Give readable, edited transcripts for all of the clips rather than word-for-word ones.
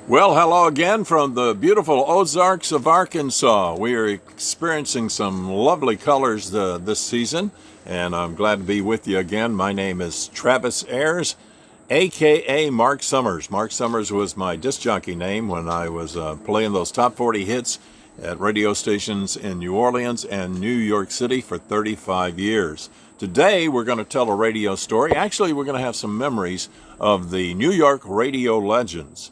Well, hello again from the beautiful Ozarks of Arkansas. We are experiencing some lovely colors this season, and I'm glad to be with you again. My name is Travis Ayers, a.k.a. Marc Sommers. Marc Sommers was my disc jockey name when I was playing those top 40 hits at radio stations in New Orleans and New York City for 35 years. Today, we're going to tell a radio story. Actually, we're going to have some memories of the New York Radio Legends.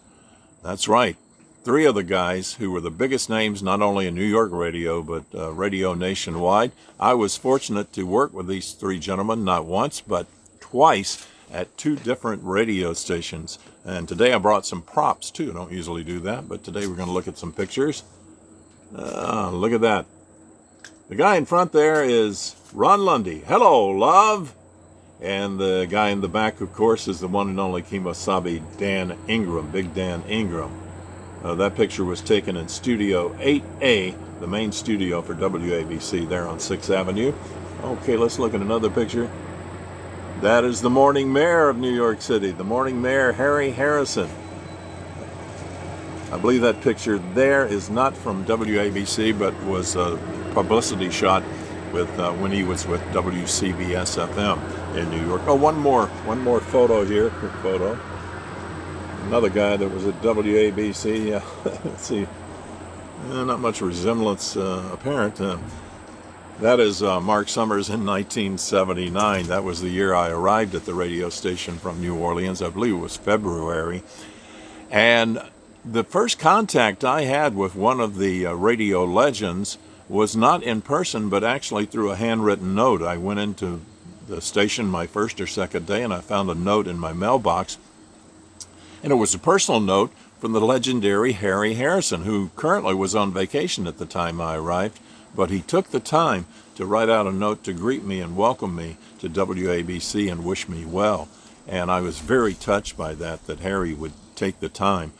That's right. Three of the guys who were the biggest names, not only in New York radio, but radio nationwide. I was fortunate to work with these three gentlemen, not once, but twice at two different radio stations. And today I brought some props, too. I don't usually do that, but today we're going to look at some pictures. Look at that. The guy in front there is Ron Lundy. Hello, love. And the guy in the back, of course, is the one and only Kemosabe Dan Ingram, Big Dan Ingram. That picture was taken in Studio 8A, the main studio for WABC there on 6th Avenue. Okay, let's look at another picture. That is the morning mayor of New York City, the morning mayor, Harry Harrison. I believe that picture there is not from WABC, but was a publicity shot with when he was with WCBS-FM in New York. Oh, one more photo here, quick photo. Another guy that was at WABC. Let's see, not much resemblance apparent. That is Marc Sommers in 1979. That was the year I arrived at the radio station from New Orleans. I believe it was February. And the first contact I had with one of the radio legends was not in person, but actually through a handwritten note. I went into the station my first or second day, and I found a note in my mailbox. And it was a personal note from the legendary Harry Harrison, who currently was on vacation at the time I arrived, but he took the time to write out a note to greet me and welcome me to WABC and wish me well. And I was very touched by that Harry would take the time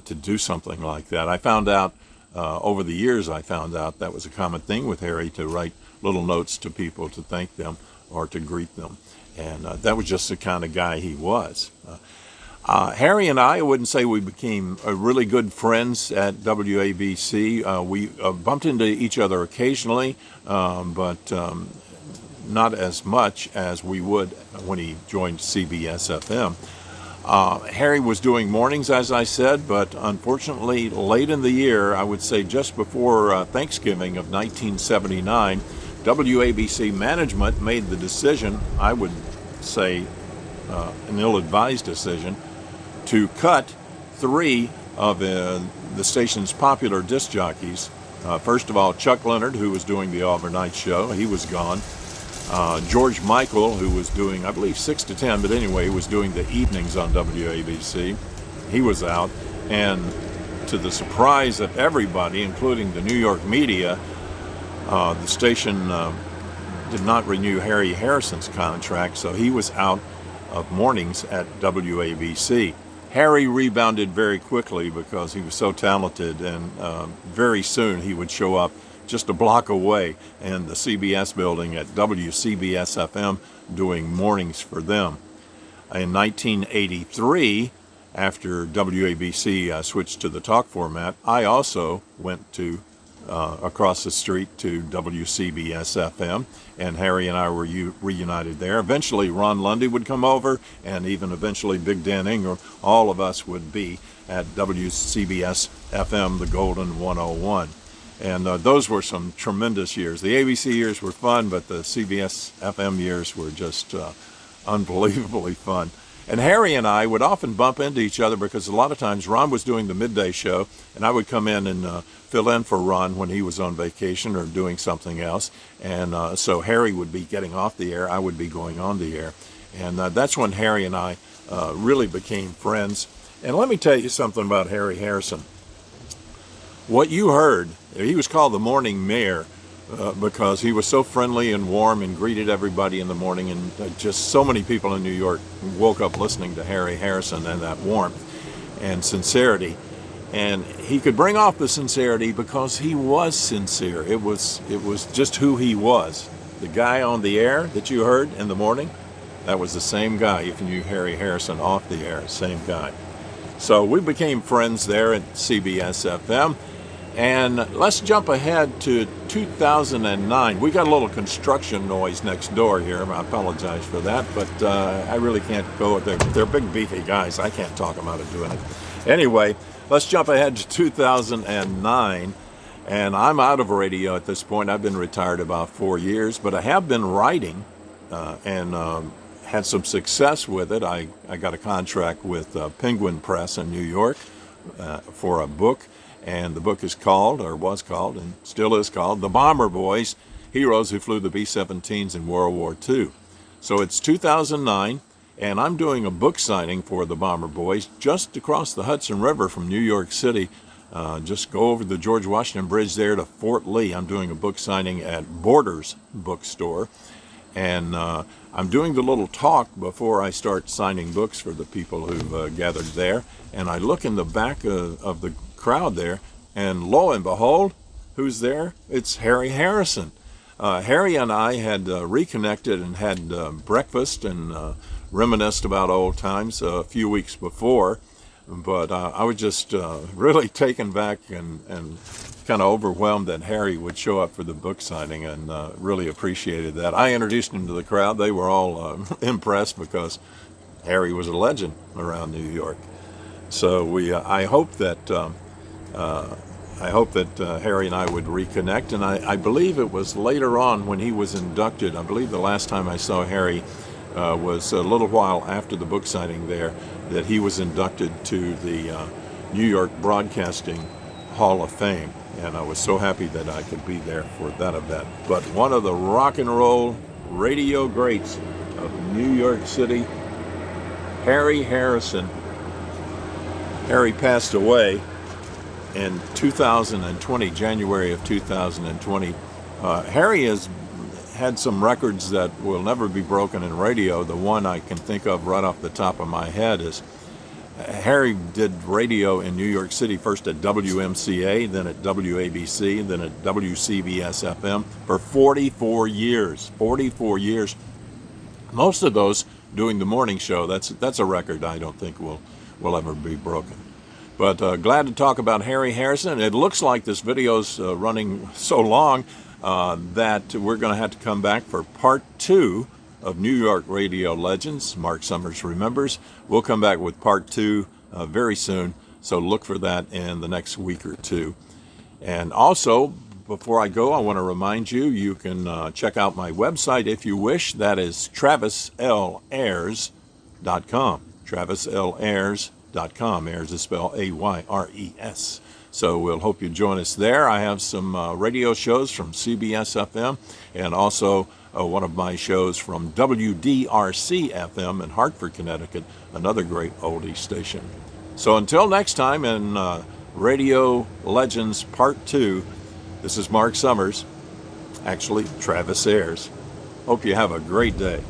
to do something like that. I found out over the years, I found out that was a common thing with Harry, to write little notes to people to thank them or to greet them. And that was just the kind of guy he was. Harry and I wouldn't say we became really good friends at WABC. We bumped into each other occasionally, but not as much as we would when he joined CBS-FM. Harry was doing mornings, as I said, but unfortunately late in the year, I would say just before Thanksgiving of 1979, WABC management made the decision, I would say an ill-advised decision, to cut three of the station's popular disc jockeys. First of all, Chuck Leonard, who was doing the overnight show, he was gone. George Michael, who was doing, I believe, 6 to 10, but anyway, he was doing the evenings on WABC. He was out. And to the surprise of everybody, including the New York media, the station did not renew Harry Harrison's contract, so he was out of mornings at WABC. Harry rebounded very quickly because he was so talented, and very soon he would show up just a block away in the CBS building at WCBS-FM doing mornings for them. In 1983, after WABC switched to the talk format, I also went to across the street to WCBS-FM, and Harry and I were reunited there. Eventually Ron Lundy would come over, and even eventually Big Dan Ingram. All of us would be at WCBS-FM, the Golden 101. And those were some tremendous years. The ABC years were fun, but the CBS-FM years were just unbelievably fun. And Harry and I would often bump into each other because a lot of times Ron was doing the midday show, and I would come in and fill in for Ron when he was on vacation or doing something else. And so Harry would be getting off the air, I would be going on the air. And that's when Harry and I really became friends. And let me tell you something about Harry Harrison. What you heard, he was called the morning mayor because he was so friendly and warm and greeted everybody in the morning, and just so many people in New York woke up listening to Harry Harrison and that warmth and sincerity. And he could bring off the sincerity because he was sincere. It was just who he was. The guy on the air that you heard in the morning, that was the same guy if you knew Harry Harrison off the air, same guy. So we became friends there at CBS-FM. And let's jump ahead to 2009. We got a little construction noise next door here. I apologize for that, but I really can't go. They're big, beefy guys. I can't talk them out of doing it. Anyway, let's jump ahead to 2009. And I'm out of radio at this point. I've been retired about 4 years, but I have been writing and had some success with it. I got a contract with Penguin Press in New York for a book. And the book is called, or was called, and still is called, The Bomber Boys, Heroes Who Flew the B-17s in World War II. So it's 2009, and I'm doing a book signing for The Bomber Boys just across the Hudson River from New York City. Just go over the George Washington Bridge there to Fort Lee. I'm doing a book signing at Borders Bookstore. And I'm doing the little talk before I start signing books for the people who've gathered there. And I look in the back of the crowd there, and lo and behold, who's there? It's Harry Harrison. Harry and I had reconnected and had breakfast and reminisced about old times a few weeks before, but I was just really taken back and kind of overwhelmed that Harry would show up for the book signing, and really appreciated that. I introduced him to the crowd. They were all impressed because Harry was a legend around New York. So I hope that Harry and I would reconnect, and I believe it was later on when he was inducted. I believe the last time I saw Harry was a little while after the book signing there, that he was inducted to the New York Broadcasting Hall of Fame, and I was so happy that I could be there for that event. But one of the rock and roll radio greats of New York City, Harry Harrison. Harry passed away in 2020, January of 2020. Harry has had some records that will never be broken in radio. The one I can think of right off the top of my head is Harry did radio in New York City, first at WMCA, then at WABC, then at WCBS-FM for 44 years. 44 years. Most of those doing the morning show. That's a record I don't think will ever be broken. But glad to talk about Harry Harrison. It looks like this video's running so long that we're going to have to come back for part 2 of New York Radio Legends. Marc Sommers remembers. We'll come back with part 2 very soon, so look for that in the next week or two. And also, before I go, I want to remind you, you can check out my website if you wish. That is travislayers.com. travislayers.com. Ayres is spelled A-Y-R-E-S. So we'll hope you join us there. I have some radio shows from CBS-FM and also one of my shows from WDRC-FM in Hartford, Connecticut, another great oldie station. So until next time in Radio Legends Part 2, this is Marc Sommers, actually Travis Ayres. Hope you have a great day.